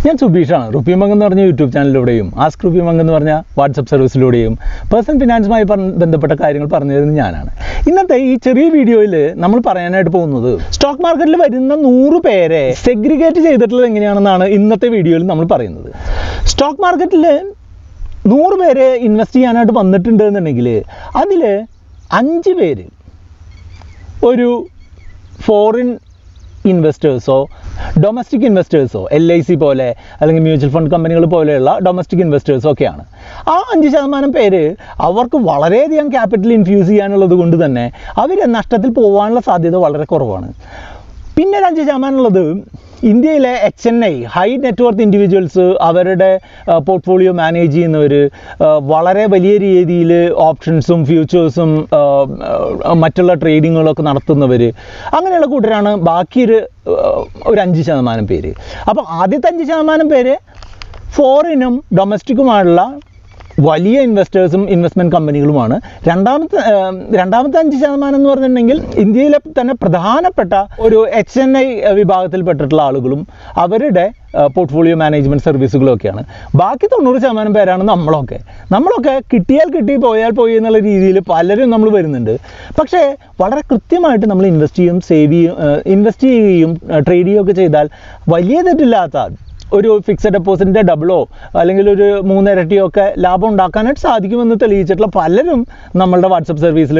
ഞാൻ സുബീഷാണ്. RupeeMonk എന്ന് പറഞ്ഞ യൂട്യൂബ് ചാനലിലൂടെയും ആസ്ക് RupeeMonk എന്ന് പറഞ്ഞ വാട്സപ്പ് സർവീസിലൂടെയും പേഴ്സണൽ ഫിനാൻസുമായി ബന്ധപ്പെട്ട കാര്യങ്ങൾ പറഞ്ഞു തരുന്നത് ഞാനാണ്. ഇന്നത്തെ ഈ ചെറിയ വീഡിയോയിൽ നമ്മൾ പറയാനായിട്ട് പോകുന്നത് സ്റ്റോക്ക് മാർക്കറ്റിൽ വരുന്ന 100 പേരെ സെഗ്രിഗേറ്റ് ചെയ്തിട്ടുള്ളത് എങ്ങനെയാണെന്നാണ് ഇന്നത്തെ വീഡിയോയിൽ നമ്മൾ പറയുന്നത്. സ്റ്റോക്ക് മാർക്കറ്റിൽ 100 പേര് ഇൻവെസ്റ്റ് ചെയ്യാനായിട്ട് വന്നിട്ടുണ്ട് എന്നുണ്ടെങ്കിൽ അതിൽ 5 പേര് ഒരു ഫോറിൻ ഇൻവെസ്റ്റേഴ്സോ ഡൊമസ്റ്റിക് ഇൻവെസ്റ്റേഴ്സോ LIC പോലെ അല്ലെങ്കിൽ മ്യൂച്വൽ ഫണ്ട് കമ്പനികൾ പോലെയുള്ള ഡൊമസ്റ്റിക് ഇൻവെസ്റ്റേഴ്സോ ഒക്കെയാണ്. ആ 5% പേര് അവർക്ക് വളരെയധികം ക്യാപിറ്റൽ ഇൻഫ്യൂസ് ചെയ്യാനുള്ളത് കൊണ്ട് തന്നെ അവർ നഷ്ടത്തിൽ പോകാനുള്ള സാധ്യത വളരെ കുറവാണ്. പിന്നെ ഒരു 5% ഉള്ളത് ഇന്ത്യയിലെ HNI ഹൈ നെറ്റ്വർത്ത് ഇൻഡിവിജ്വൽസ് അവരുടെ പോർട്ട്ഫോളിയോ മാനേജ് ചെയ്യുന്നവർ വളരെ വലിയ രീതിയിൽ ഓപ്ഷൻസും ഫ്യൂച്ചേഴ്സും മറ്റുള്ള ട്രേഡിങ്ങുകളൊക്കെ നടത്തുന്നവർ അങ്ങനെയുള്ള കൂട്ടരാണ് ബാക്കി ഒരു 5% പേര്. അപ്പോൾ ആദ്യത്തെ 5% പേര് ഫോറിനും ഡൊമസ്റ്റിക്കുമായുള്ള വലിയ ഇൻവെസ്റ്റേഴ്സും ഇൻവെസ്റ്റ്മെൻറ്റ് കമ്പനികളുമാണ്. രണ്ടാമത്തെ 5% എന്ന് പറഞ്ഞിട്ടുണ്ടെങ്കിൽ ഇന്ത്യയിലെ തന്നെ പ്രധാനപ്പെട്ട ഒരു HNI വിഭാഗത്തിൽപ്പെട്ടിട്ടുള്ള ആളുകളും അവരുടെ പോർട്ട്ഫോളിയോ മാനേജ്മെൻറ്റ് സർവീസുകളും ഒക്കെയാണ്. ബാക്കി 90% പേരാണ് നമ്മളൊക്കെ കിട്ടിയാൽ കിട്ടി പോയാൽ പോയി എന്നുള്ള രീതിയിൽ പലരും നമ്മൾ വരുന്നുണ്ട്. പക്ഷേ വളരെ കൃത്യമായിട്ട് നമ്മൾ ഇൻവെസ്റ്റ് ചെയ്യുകയും ട്രേഡ് ചെയ്യുകയൊക്കെ ചെയ്താൽ വലിയ തെറ്റില്ലാത്ത ഒരു ഫിക്സഡ് ഡെപ്പോസിറ്റിൻ്റെ ഡബിളോ അല്ലെങ്കിൽ ഒരു 3 ഇരട്ടിയോ ഒക്കെ ലാഭം ഉണ്ടാക്കാനായിട്ട് സാധിക്കുമെന്ന് തെളിയിച്ചിട്ടുള്ള പലരും നമ്മളുടെ വാട്സപ്പ് സർവീസിൽ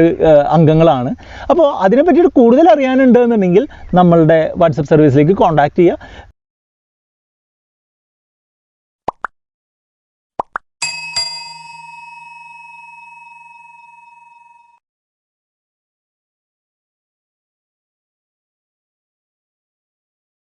അംഗങ്ങളാണ്. അപ്പോൾ അതിനെപ്പറ്റിയിട്ട് കൂടുതൽ അറിയാനുണ്ട് എന്നുണ്ടെങ്കിൽ നമ്മളുടെ വാട്സപ്പ് സർവീസിലേക്ക് കോൺടാക്ട് ചെയ്യുക.